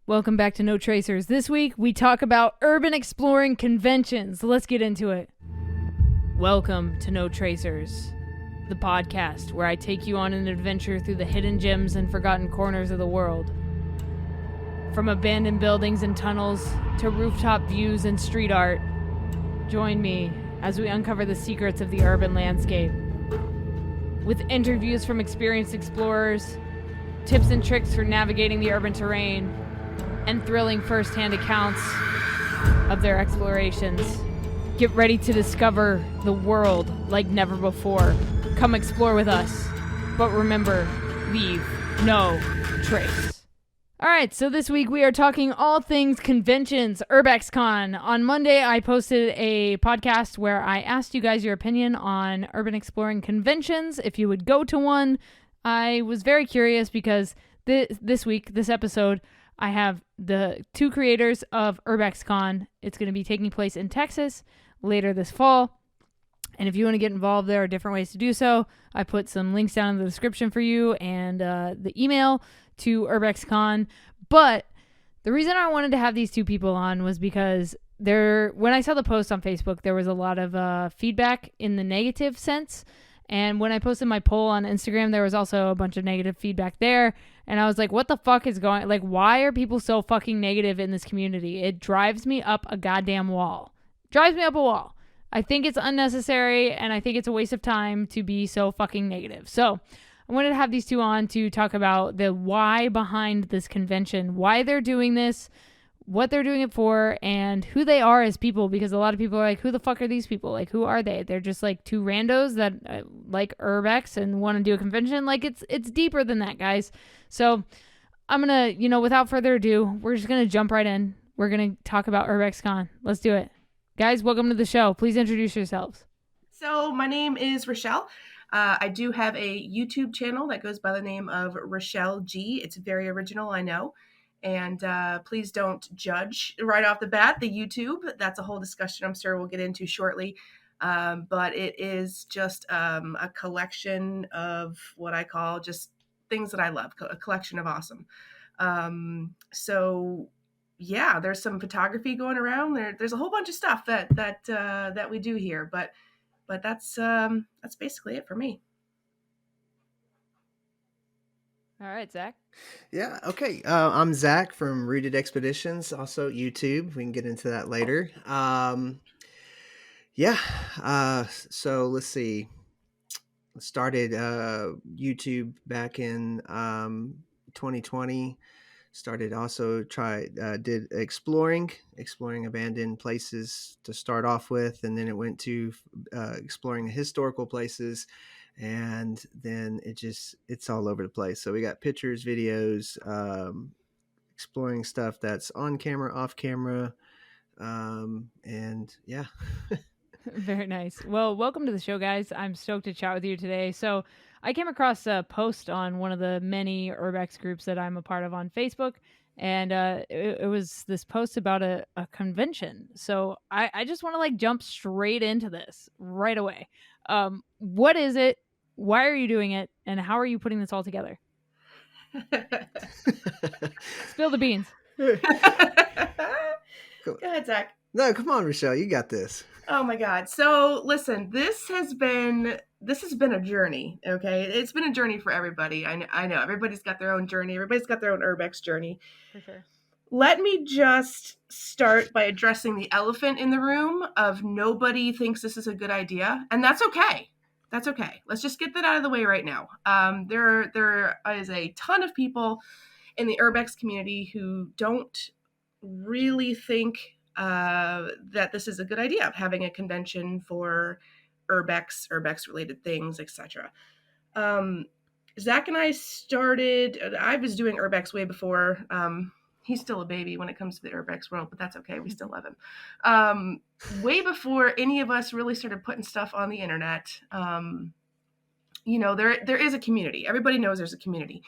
Welcome back to No Tracers. This week, we talk about urban exploring conventions. Let's get into it. Welcome to No Tracers, the podcast where I take you on an adventure through the hidden gems and forgotten corners of the world. From abandoned buildings and tunnels to rooftop views and street art, join me as we uncover the secrets of the urban landscape. With interviews from experienced explorers, tips and tricks for navigating the urban terrain, and thrilling first-hand accounts of their explorations. Get ready to discover the world like never before. Come explore with us. But remember, leave no trace. Alright, so this week we are talking all things conventions, Urbex Con. On Monday, I posted a podcast where I asked you guys your opinion on urban exploring conventions, if you would go to one. I was very curious because this episode, I have the two creators of Urbex Con. It's going to be taking place in Texas later this fall. And if you want to get involved, there are different ways to do so. I put some links down in the description for you and the email to Urbex Con. But the reason I wanted to have these two people on was because when I saw the post on Facebook, there was a lot of feedback in the negative sense. And when I posted my poll on Instagram, there was also a bunch of negative feedback there. And I was like, what the fuck is going... Like, why are people so fucking negative in this community? It drives me up a goddamn wall. Drives me up a wall. I think it's unnecessary, and I think it's a waste of time to be so fucking negative. So I wanted to have these two on to talk about the why behind this convention, why they're doing this, what they're doing it for, and who they are as people, because a lot of people are like, who the fuck are these people? Like, who are they? They're just like two randos that like Urbex and want to do a convention. Like, it's deeper than that, guys. So I'm gonna, without further ado, we're just gonna jump right in. We're gonna talk about Urbex Con. Let's do it. Guys, welcome to the show. Please introduce yourselves. So my name is Richelle. I do have a YouTube channel that goes by the name of Richelle G. It's very original, I know. And please don't judge right off the bat the YouTube. That's a whole discussion I'm sure we'll get into shortly. But it is just a collection of what I call just things that I love, a collection of awesome. So yeah, there's some photography going around. There's a whole bunch of stuff that we do here, but that's basically it for me. All right, Zach. Yeah, okay. I'm Zach from Rooted Expeditions, also YouTube. We can get into that later. So let's see. Started YouTube back in 2020. Started also did exploring abandoned places to start off with, and then it went to exploring historical places. And then it's all over the place. So we got pictures, videos, exploring stuff that's on camera, off camera. And yeah. Very nice. Well, welcome to the show, guys. I'm stoked to chat with you today. So I came across a post on one of the many Urbex groups that I'm a part of on Facebook. And it was this post about a convention. So I just want to jump straight into this right away. What is it? Why are you doing it? And how are you putting this all together? Spill the beans. Go ahead, Zach. No, come on, Richelle, you got this. Oh my God. So listen, this has been a journey. Okay. It's been a journey for everybody. I know everybody's got their own journey. Everybody's got their own Urbex journey. For sure. Let me just start by addressing the elephant in the room of nobody thinks this is a good idea. And that's okay. That's okay. Let's just get that out of the way right now. There is a ton of people in the Urbex community who don't really think that this is a good idea of having a convention for Urbex related things, etc. Zach and I was doing Urbex way before. He's still a baby when it comes to the Urbex world, but that's okay. We still love him. Way before any of us really started putting stuff on the internet. There is a community. Everybody knows there's a community.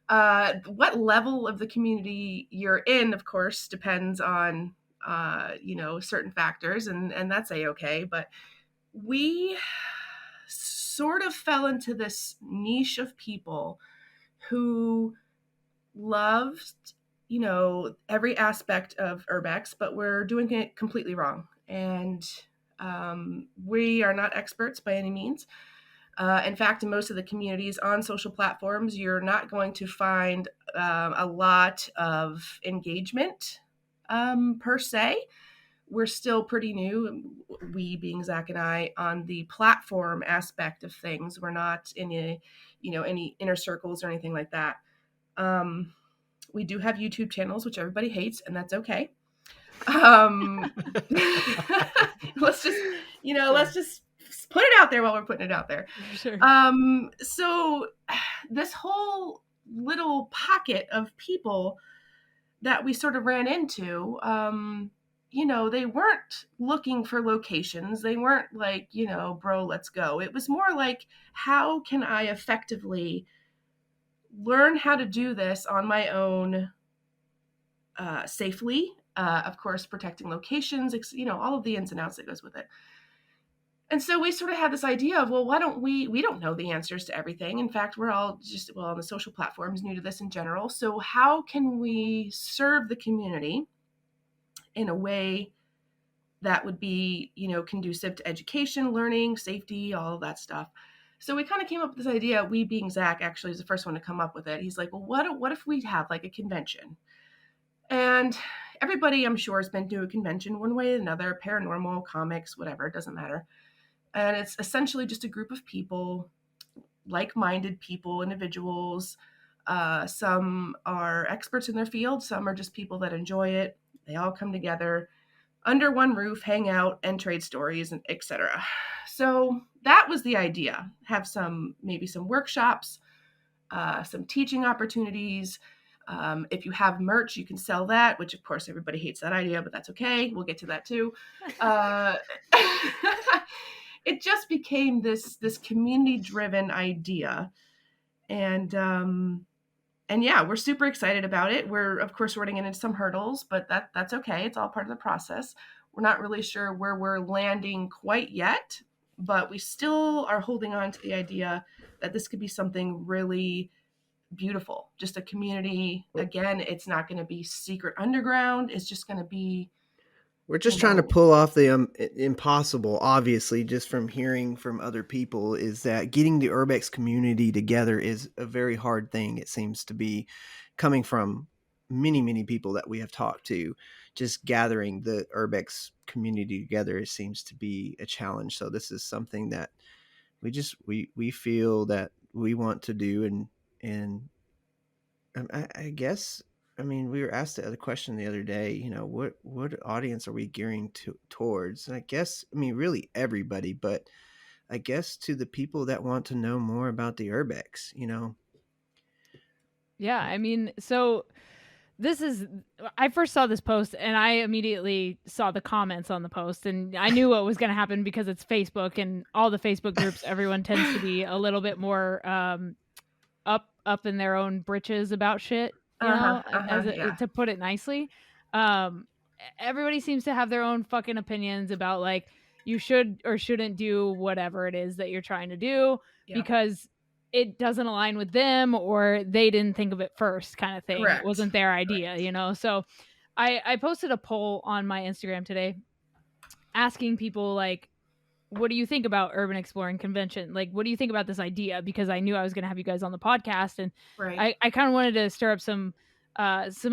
What level of the community you're in, of course, depends on certain factors, and that's a-okay. But we sort of fell into this niche of people who loved every aspect of Urbex, but we're doing it completely wrong. And we are not experts by any means. In fact, in most of the communities on social platforms, you're not going to find a lot of engagement per se. We're still pretty new, we being Zach and I, on the platform aspect of things. We're not in any inner circles or anything like that. We do have YouTube channels, which everybody hates, and that's okay. Let's just put it out there while we're putting it out there. Sure. So this whole little pocket of people that we sort of ran into, they weren't looking for locations. They weren't like, bro, let's go. It was more like, how can I effectively learn how to do this on my own safely? Of course, protecting locations, all of the ins and outs that goes with it. And so we sort of had this idea of, well, why don't we don't know the answers to everything. In fact, we're all just, on the social platforms, new to this in general. So how can we serve the community in a way that would be, conducive to education, learning, safety, all of that stuff? So we kind of came up with this idea. We being Zach actually is the first one to come up with it. He's like, well, what if we have like a convention? And everybody, I'm sure, has been to a convention one way or another, paranormal, comics, whatever, it doesn't matter. And it's essentially just a group of people, like-minded people, individuals. Some are experts in their field. Some are just people that enjoy it. They all come together under one roof, hang out, and trade stories, and etc. So that was the idea. Have maybe some workshops, some teaching opportunities. If you have merch, you can sell that, which of course everybody hates that idea, but that's okay. We'll get to that too. It just became this community-driven idea. And yeah, we're super excited about it. We're, of course, running into some hurdles, but that's okay. It's all part of the process. We're not really sure where we're landing quite yet, but we still are holding on to the idea that this could be something really beautiful. Just a community. Again, it's not going to be secret underground. It's just going to be... We're just trying to pull off the impossible, obviously, just from hearing from other people, is that getting the Urbex community together is a very hard thing. It seems to be coming from many, many people that we have talked to. Just gathering the Urbex community together seems to be a challenge. So this is something that we feel that we want to do. And I guess... I mean, we were asked the other question the other day, what audience are we gearing towards? And I guess, really everybody, but I guess to the people that want to know more about the Urbex, Yeah, so I first saw this post and I immediately saw the comments on the post, and I knew what was going to happen because it's Facebook, and all the Facebook groups, everyone tends to be a little bit more up in their own britches about shit. To put it nicely. Everybody seems to have their own fucking opinions about like you should or shouldn't do whatever it is that you're trying to do because it doesn't align with them, or they didn't think of it first, kind of thing. Correct. It wasn't their idea, So I posted a poll on my Instagram today asking people like, what do you think about Urban Exploring Convention? Like, what do you think about this idea? Because I knew I was going to have you guys on the podcast, and I kind of wanted to stir up some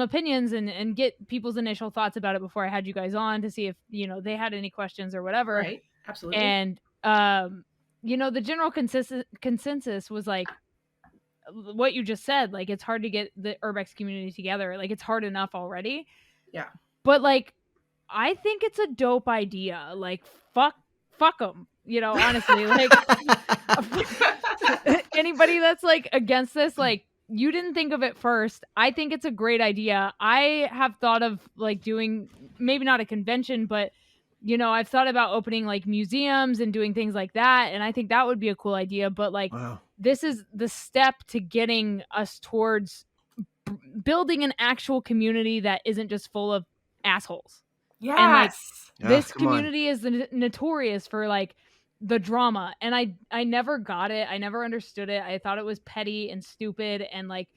opinions and get people's initial thoughts about it before I had you guys on to see if, they had any questions or whatever. Right. Absolutely. And, the general consensus was like what you just said. Like, it's hard to get the Urbex community together. Like, it's hard enough already. Yeah. But like, I think it's a dope idea. Like, fuck them, honestly. Like, anybody that's like against this, like, you didn't think of it first. I think it's a great idea. I have thought of like doing maybe not a convention, but I've thought about opening like museums and doing things like that, and I think that would be a cool idea. But like, This is the step to getting us towards building an actual community that isn't just full of assholes. Yes. And like, this community is notorious for like the drama, and I never got it. I never understood it. I thought it was petty and stupid, and like,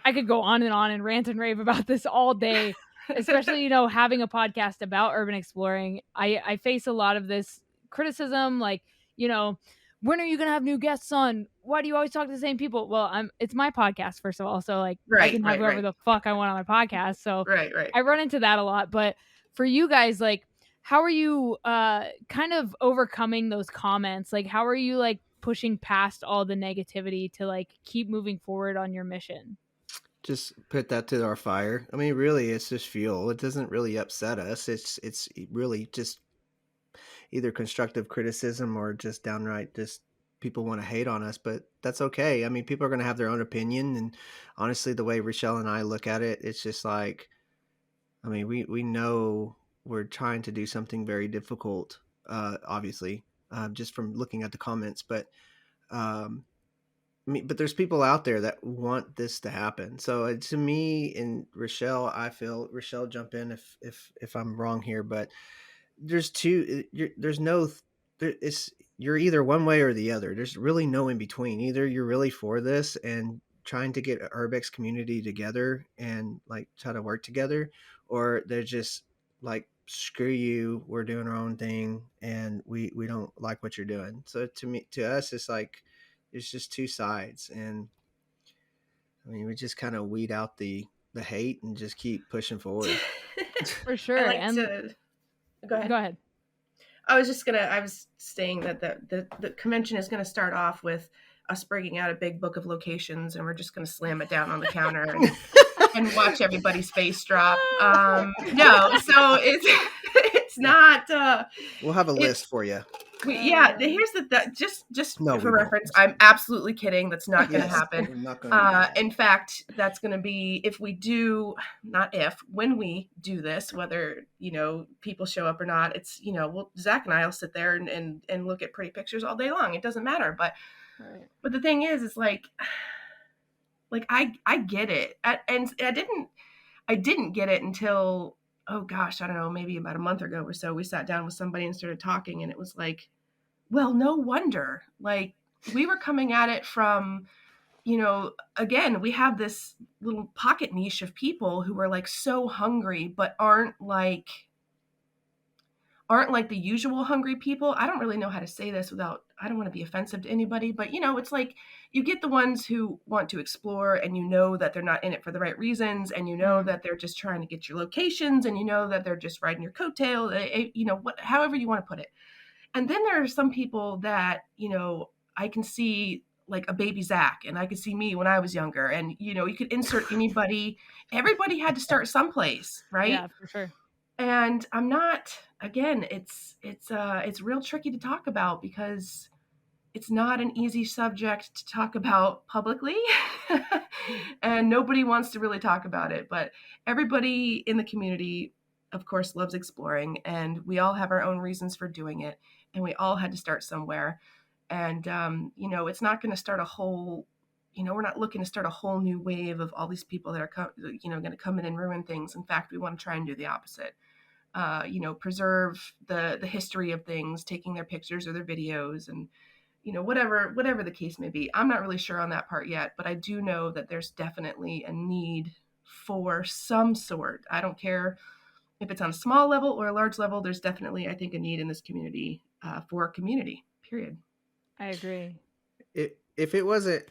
I could go on and rant and rave about this all day, especially, you know, having a podcast about urban exploring. I face a lot of this criticism, like, you know, when are you going to have new guests on? Why do you always talk to the same people? Well, it's my podcast, first of all. So like I can have whoever the fuck I want on my podcast. So right. I run into that a lot. But for you guys, like, how are you kind of overcoming those comments? Like, how are you like pushing past all the negativity to like keep moving forward on your mission? Just put that to our fire. I mean, really, it's just fuel. It doesn't really upset us. It's really just either constructive criticism or just downright just people want to hate on us, but that's okay. I mean, people are going to have their own opinion, and honestly, the way Richelle and I look at it, it's just like, I mean, we know we're trying to do something very difficult, obviously, just from looking at the comments, but I mean, but there's people out there that want this to happen. So to me and Richelle, I feel Richelle, jump in if I'm wrong here, but there's there's no it's you're either one way or the other. There's really no in between. Either you're really for this and trying to get Urbex community together and like try to work together, or they're just like, screw you, we're doing our own thing and we don't like what you're doing. So to us, it's like it's just two sides, and I mean, we just kind of weed out the hate and just keep pushing forward. For sure. I like and to go ahead. Go ahead. I was saying that the convention is gonna start off with us bringing out a big book of locations, and we're just gonna slam it down on the counter and watch everybody's face drop. No, so it's not. We'll have a list for you. Here's just No, for we reference, won't. I'm absolutely kidding. That's not going to Yes, happen. we're not gonna do that. In fact, that's going to be when we do this, whether, you know, people show up or not, it's, you know, Zach and I will sit there and look at pretty pictures all day long. It doesn't matter. But the thing is, it's like I get it. And I didn't get it until, oh gosh, I don't know, maybe about a month ago or so. We sat down with somebody and started talking, and it was like, well, no wonder. Like, we were coming at it from, you know, again, we have this little pocket niche of people who are like so hungry, but aren't like the usual hungry people. I don't really know how to say this without, I don't want to be offensive to anybody, but, you know, it's like you get the ones who want to explore, and you know that they're not in it for the right reasons, and you know that they're just trying to get your locations, and you know that they're just riding your coattail, you know, however you want to put it. And then there are some people that, you know, I can see like a baby Zach, and I could see me when I was younger, and, you know, you could insert anybody. Everybody had to start someplace, right? Yeah, for sure. And I'm not, again, it's real tricky to talk about because it's not an easy subject to talk about publicly. And nobody wants to really talk about it, but everybody in the community, of course, loves exploring, and we all have our own reasons for doing it, and we all had to start somewhere. And you know, it's not going to start a whole, you know, we're not looking to start a whole new wave of all these people that are you know, going to come in and ruin things. In fact, we want to try and do the opposite. You know, preserve the history of things, taking their pictures or their videos, and, you know, whatever the case may be. I'm not really sure on that part yet, but I do know that there's definitely a need for some sort. I don't care if it's on a small level or a large level. There's definitely, I think, a need in this community for a community, period. I agree. If it wasn't,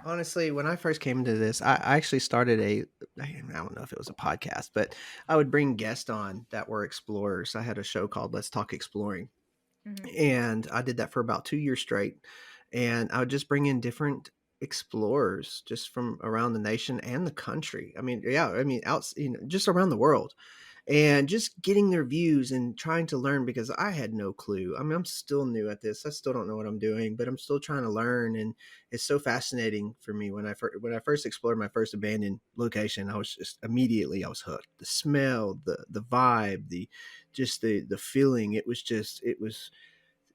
honestly, when I first came into this, I actually started I don't know if it was a podcast, but I would bring guests on that were explorers. I had a show called Let's Talk Exploring. And I did that for about 2 years straight. And I would just bring in different explorers just from around the nation and the country. I mean, out, you know, just around the world, and just getting their views and trying to learn, because I had no clue. I mean, I'm still new at this. I still don't know what I'm doing, but I'm still trying to learn. And it's so fascinating for me. When I first explored my first abandoned location, I was hooked. The smell, the vibe, the feeling. It was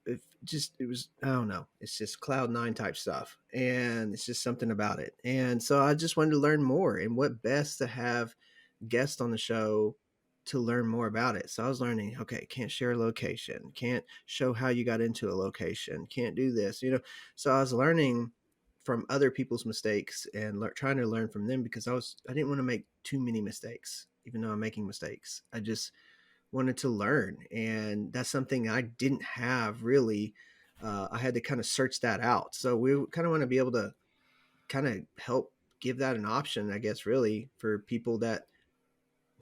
I don't know, it's just cloud nine type stuff, and it's just something about it. And so I just wanted to learn more, and what best to have guests on the show to learn more about it. So I was learning, okay, can't share a location, can't show how you got into a location, can't do this, you know. So I was learning from other people's mistakes and trying to learn from them, because I didn't want to make too many mistakes, even though I'm making mistakes. I just wanted to learn. And that's something I didn't have really. I had to kind of search that out. So we kind of want to be able to kind of help give that an option, I guess, really, for people that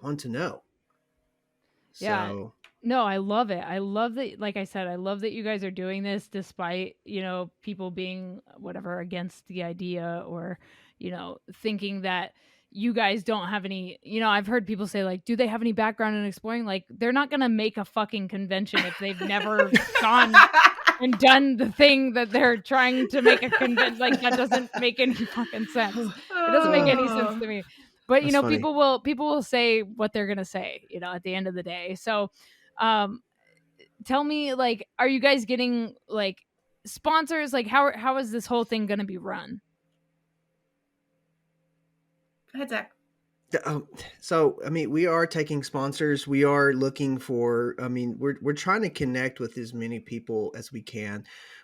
want to know. Yeah. So No, I love it. I love that, like I said, I love that you guys are doing this despite, people being whatever against the idea, or, thinking that you guys don't have any, I've heard people say, like, do they have any background in exploring? Like, they're not going to make a fucking convention if they've never gone and done the thing that they're trying to make a convention. Like, that doesn't make any fucking sense. It doesn't make any sense to me. But, That's funny. people will say what they're going to say, at the end of the day. So, tell me, like, are you guys getting like sponsors? Like, how is this whole thing going to be run? Go ahead, Zach. So, I mean, we are taking sponsors. We are looking for, I mean, we're trying to connect with as many people as we can.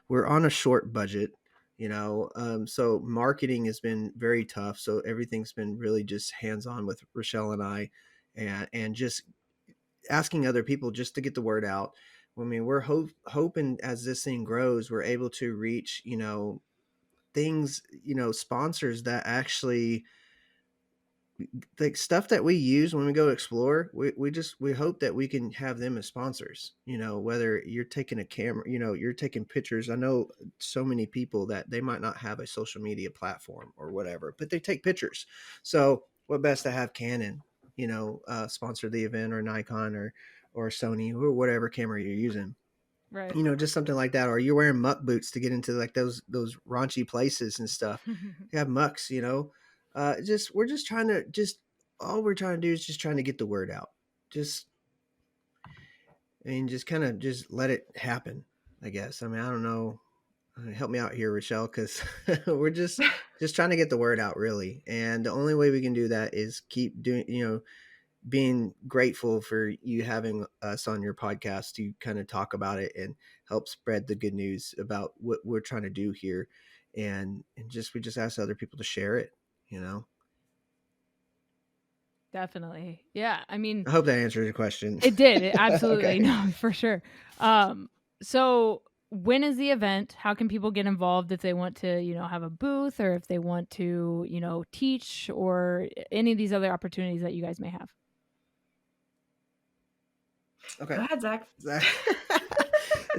We're on a short budget, so marketing has been very tough. So everything's been really just hands-on with Richelle and I, and just asking other people just to get the word out. I mean, we're hoping as this thing grows, we're able to reach, things, sponsors that actually, like, stuff that we use when we go explore. We hope that we can have them as sponsors, whether you're taking a camera, you're taking pictures. I know so many people that they might not have a social media platform or whatever, but they take pictures. So what best to have Canon, sponsor the event, or Nikon, or Sony, or whatever camera you're using. Right. Just something like that. Or you're wearing muck boots to get into like those raunchy places and stuff. You have mucks, we're just trying to all we're trying to do is just trying to get the word out. Just kind of just let it happen, I guess. I mean, I don't know. Help me out here, Richelle, because we're just trying to get the word out, really. And the only way we can do that is keep doing, being grateful for you having us on your podcast to kind of talk about it and help spread the good news about what we're trying to do here. And we just ask other people to share it, Definitely. Yeah. I mean, I hope that answers your question. It did. It absolutely. Okay. No, for sure. So when is the event? How can people get involved if they want to, have a booth, or if they want to, teach, or any of these other opportunities that you guys may have? Okay. Go ahead, Zach.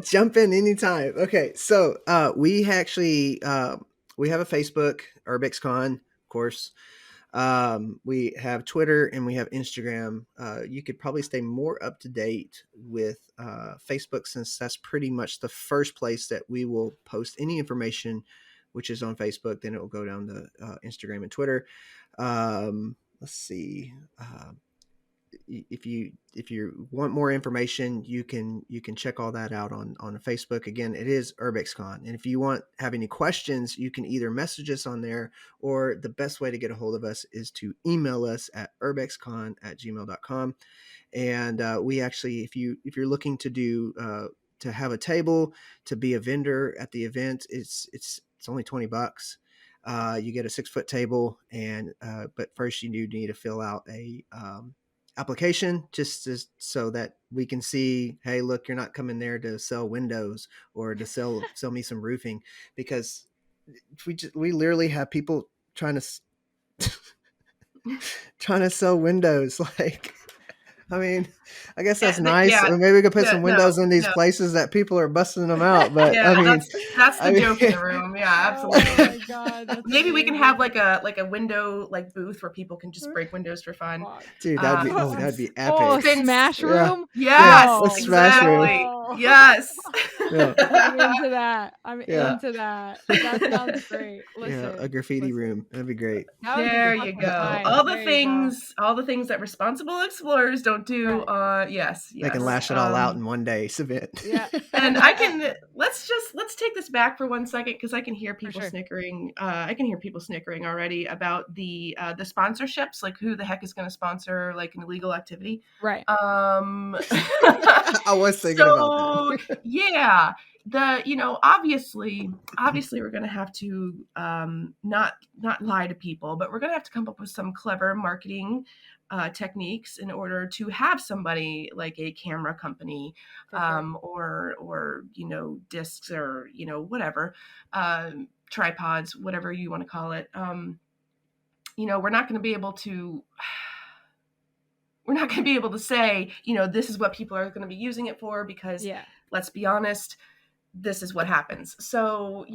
Jump in anytime. Okay. So we actually we have a Facebook, Urbex Con, of course. We have Twitter and we have Instagram. You could probably stay more up to date with Facebook, since that's pretty much the first place that we will post any information, which is on Facebook. Then it will go down to Instagram and Twitter. Let's see. If you want more information, you can check all that out on Facebook. Again, it is Urbex Con. And if you have any questions, you can either message us on there, or the best way to get a hold of us is to email us at urbexcon@gmail.com. And we actually, if you're looking to do to have a table, to be a vendor at the event, it's only $20. You get a 6-foot table, and but first you do need to fill out a application, just so that we can see, hey, look, you're not coming there to sell windows or to sell me some roofing, because we literally have people trying to sell windows. Like, I mean, I guess that's nice. Yeah, or maybe we could put some windows in these places that people are busting them out. But yeah, I mean, that's the joke in the room. Yeah, absolutely. Oh my God, that's maybe amazing. we can have like a window booth where people can just break windows for fun. Dude, that'd be epic. Oh, smash room. Yes, No. Smash room. exactly. Yes. Yeah. I'm into that. Into that. That sounds great. Listen, a graffiti room. That'd be great. There you go. All the things that responsible explorers don't do. Right. Yes. They can lash it all out in one day's event. Yeah. And let's take this back for 1 second, because I can hear people snickering. I can hear people snickering already about the sponsorships, like who the heck is going to sponsor like an illegal activity. Right. I was thinking about that. Yeah. obviously we're going to have to not lie to people, but we're going to have to come up with some clever marketing techniques in order to have somebody like a camera company, or discs, or whatever, tripods, whatever you want to call it. We're not going to be able to say, this is what people are going to be using it for, because let's be honest, this is what happens. So,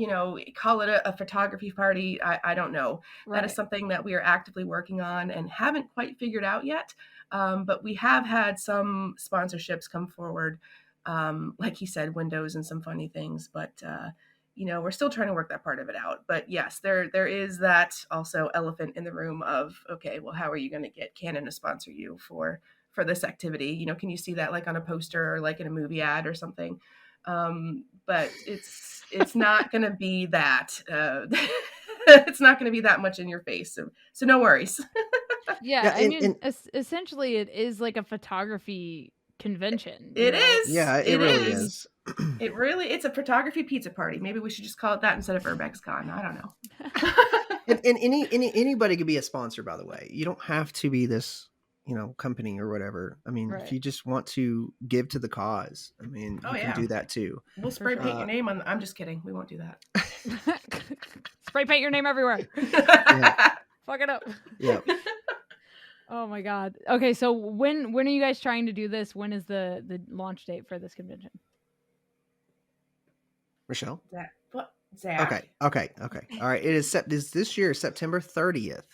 call it a photography party. I don't know. Right. That is something that we are actively working on and haven't quite figured out yet. But we have had some sponsorships come forward. Like he said, windows and some funny things, but we're still trying to work that part of it out. But yes, there is that also elephant in the room of, okay, well, how are you going to get Canon to sponsor you for this activity? Can you see that like on a poster or like in a movie ad or something? But it's not going to be that. It's not going to be that much in your face. So no worries. Essentially, it is like a photography convention. It is. Yeah, it really is. It's a photography pizza party. Maybe we should just call it that instead of Urbex Con. I don't know. and anybody could be a sponsor, by the way. You don't have to be this, company or whatever. I mean, if you just want to give to the cause, I mean, you can do that too. We'll spray paint your name on. I'm just kidding. We won't do that. Spray paint your name everywhere. Fuck it up. Yeah. Oh my God. Okay, so when are you guys trying to do this? When is the launch date for this convention? Richelle? Zach. Okay. All right. It is this year, September 30th.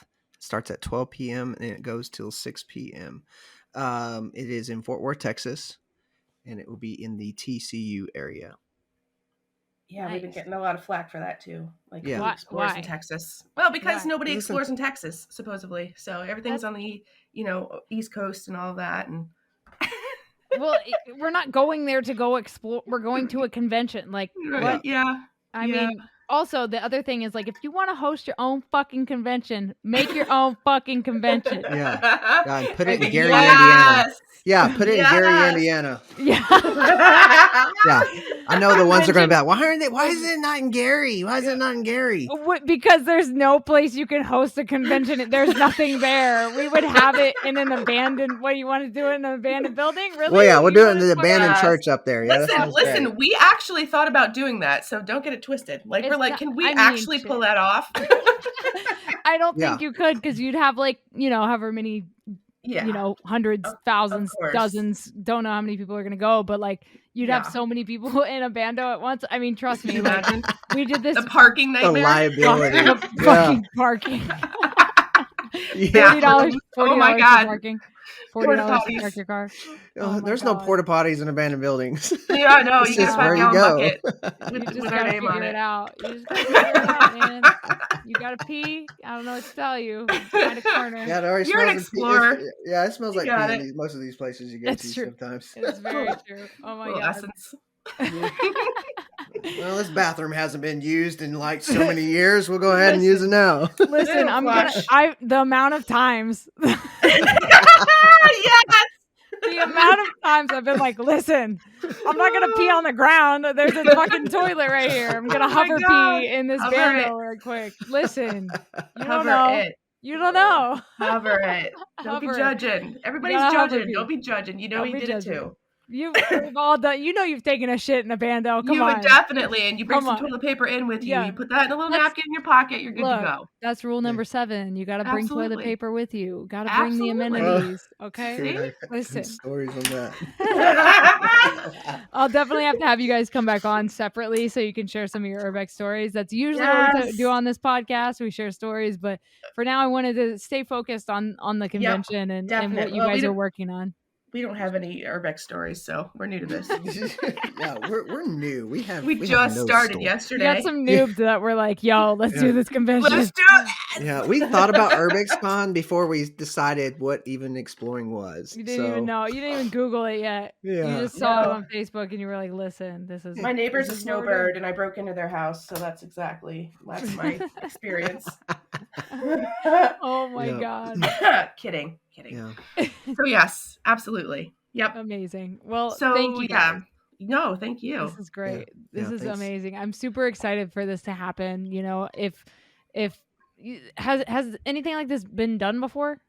Starts at 12 p.m. and it goes till 6 p.m. It is in Fort Worth, Texas, and it will be in the TCU area. Yeah, nice. We've been getting a lot of flack for that too. Like, who Why? explores in Texas? Well, because nobody explores in Texas, supposedly. So everything's on the, East Coast and all that. And well, we're not going there to go explore. We're going to a convention. Like, what? Yeah. I mean, also the other thing is, like, if you want to host your own fucking convention, make your own fucking convention. Yeah. God, put it in Gary, Indiana. Yeah, put it in Gary, Indiana. Yeah. Yeah. I know the ones are going to be like, why is it not in Gary? Why is it not in Gary? Because there's no place you can host a convention. There's nothing there. We would have it in an abandoned, what do you want to do in an abandoned building? Really? Well, yeah, we'll do it in the abandoned church up there. Yeah, listen, we actually thought about doing that, so don't get it twisted. Like, we're like, can we actually pull that off? I don't think you could, because you'd have like, however many, hundreds, thousands, dozens, don't know how many people are going to go, but like you'd have so many people in a bando at once. I mean, trust me, like, we did this. The parking nightmare. The liability. Fucking parking. $40 Oh my God. Parking. $40 to park your car. There's no porta potties in abandoned buildings. Yeah, no, you just where you go. You just gotta figure it out. You just gotta figure it out, man. You gotta pee. I don't know what to tell you. Find a corner. Yeah, it already You're an explorer. It smells like pee in most of these places you go to sometimes. It's very true. Oh my God. Essence. Well, this bathroom hasn't been used in like so many years. We'll go ahead and use it now. Listen, the amount of times. Yes. The amount of times I've been like, listen, I'm not going to pee on the ground. There's a fucking toilet right here. I'm going to hover pee in this bando real quick. Listen, you don't know. You don't know. Hover it. Don't be judging. Everybody's judging. Don't be judging. You know you did it too. We've all done. You've taken a shit in a bando. Come on. You would definitely, and you bring some toilet paper in with you. Yeah. You put that in a little napkin in your pocket. You're good to go. That's rule number 7. You got to bring toilet paper with you. Got to bring the amenities. Okay, listen. Stories on that. I'll definitely have to have you guys come back on separately so you can share some of your Urbex stories. That's usually what we do on this podcast. We share stories, but for now, I wanted to stay focused on the convention and what you guys are working on. We don't have any Urbex stories, so we're new to this. Yeah, we're new. We just started yesterday. We got some noobs that were like, "Yo, let's do this convention. Let's do it." Yeah, we thought about Urbex Con before we decided what even exploring was. You didn't even know. You didn't even Google it yet. Yeah. You just saw it on Facebook and you were like, "Listen, this is." My neighbor's a snowbird, and I broke into their house, so that's my experience. Oh my God! Kidding. Yeah. So yes, absolutely. Yep. Amazing. Well, so, thank you. Yeah. No, thank you. This is great. This is thanks. amazing. I'm super excited for this to happen. You know, if has anything like this been done before?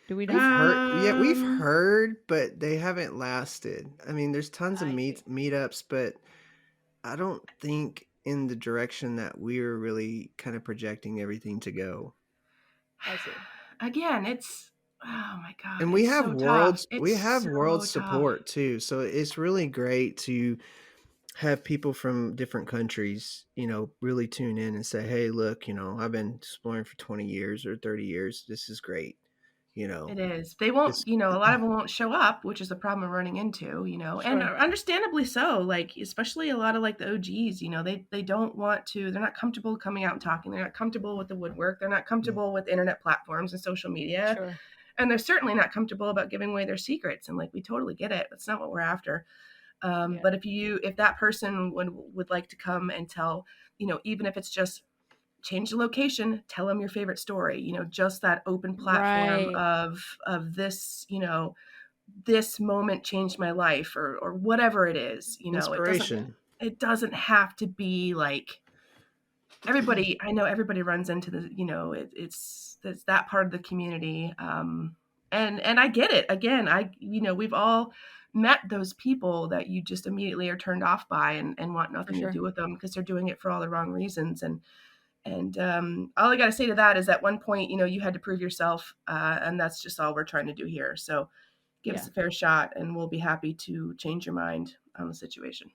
Do we We've know? we've Um, heard, but they haven't lasted. I mean, there's tons of I see. meetups, but I don't think in the direction that we're really kind of projecting everything to go. I see. Again, it's oh my God, And we it's have so tough. we It's have world so tough. support too. So it's really great to have people from different countries, really tune in and say, "Hey, look, I've been exploring for 20 years or 30 years. This is great." You It know, is. They won't, this a lot of them won't show up, which is the problem I'm running into, and Sure. understandably so. Like, especially a lot of like the OGs, they don't want to, they're not comfortable coming out and talking. They're not comfortable with the woodwork. They're not comfortable with internet platforms and social media. Sure. And they're certainly not comfortable about giving away their secrets. And like, we totally get it. That's not what we're after. Yeah. But if that person would like to come and tell, even if it's just change the location, tell them your favorite story, just that open platform Right. of this, this moment changed my life, or whatever it is, inspiration. it doesn't have to be like I know everybody runs into the, it's that part of the community. And I get it. Again, we've all met those people that you just immediately are turned off by and want For nothing to sure. do with them because they're doing it for all the wrong reasons. And all I got to say to that is at one point, you had to prove yourself. And that's just all we're trying to do here. So give Yeah. us a fair shot and we'll be happy to change your mind on the situation.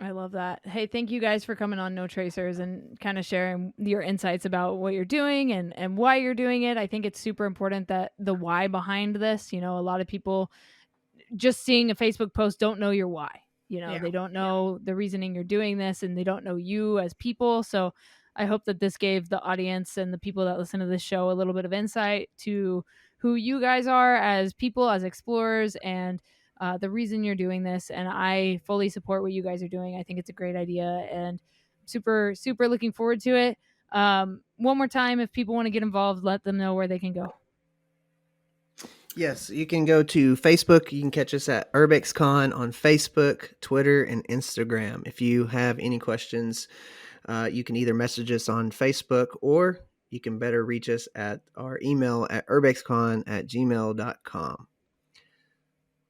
I love that. Hey, thank you guys for coming on No Tracers and kind of sharing your insights about what you're doing and why you're doing it. I think it's super important that the why behind this, a lot of people just seeing a Facebook post don't know your why. Yeah. They don't know the reasoning you're doing this and they don't know you as people. So I hope that this gave the audience and the people that listen to this show a little bit of insight to who you guys are as people, as explorers, and the reason you're doing this. And I fully support what you guys are doing. I think it's a great idea and super, super looking forward to it. One more time, if people want to get involved, let them know where they can go. Yes, you can go to Facebook. You can catch us at Urbex Con on Facebook, Twitter, and Instagram. If you have any questions, you can either message us on Facebook or you can better reach us at our email at urbexcon@gmail.com.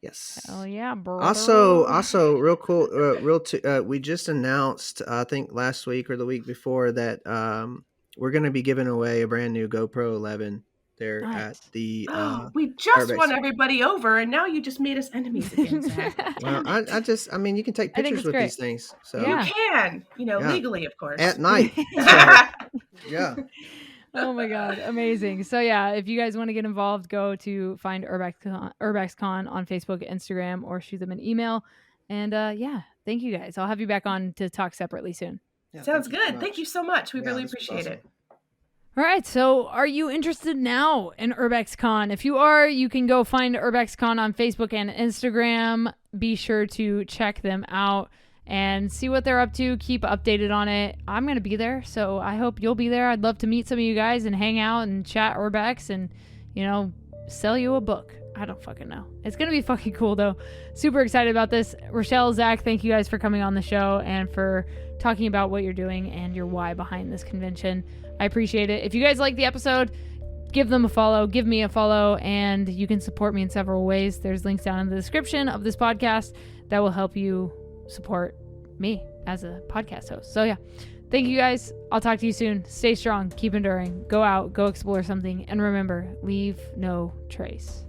Yes. Oh yeah, brother. Also, real cool. We just announced, I think last week or the week before, that we're going to be giving away a brand new GoPro 11 there at Nice. the We just Urbex. won everybody over, and now you just made us enemies again, Zach. Well, I mean, you can take I think pictures it's with great. these things. So Yeah. You can, Yeah. legally, of course. at night. So, yeah. Oh my God. Amazing. So yeah, if you guys want to get involved, go to find Urbex Con on Facebook, Instagram, or shoot them an email. And yeah, thank you guys. I'll have you back on to talk separately soon. Yeah, Sounds thank you so good. Thank much. you so much. We Yeah, really this was appreciate awesome. it. All right. So are you interested now in Urbex Con? If you are, you can go find Urbex Con on Facebook and Instagram. Be sure to check them out and see what they're up to. Keep updated on it. I'm going to be there, so I hope you'll be there. I'd love to meet some of you guys and hang out and chat Urbex and, sell you a book. I don't fucking know. It's going to be fucking cool, though. Super excited about this. Richelle, Zach, thank you guys for coming on the show and for talking about what you're doing and your why behind this convention. I appreciate it. If you guys like the episode, give them a follow, give me a follow, and you can support me in several ways. There's links down in the description of this podcast that will help you support me as a podcast host. So yeah, thank you guys. I'll talk to you soon. Stay strong, keep enduring, go out, go explore something, and remember, leave no trace.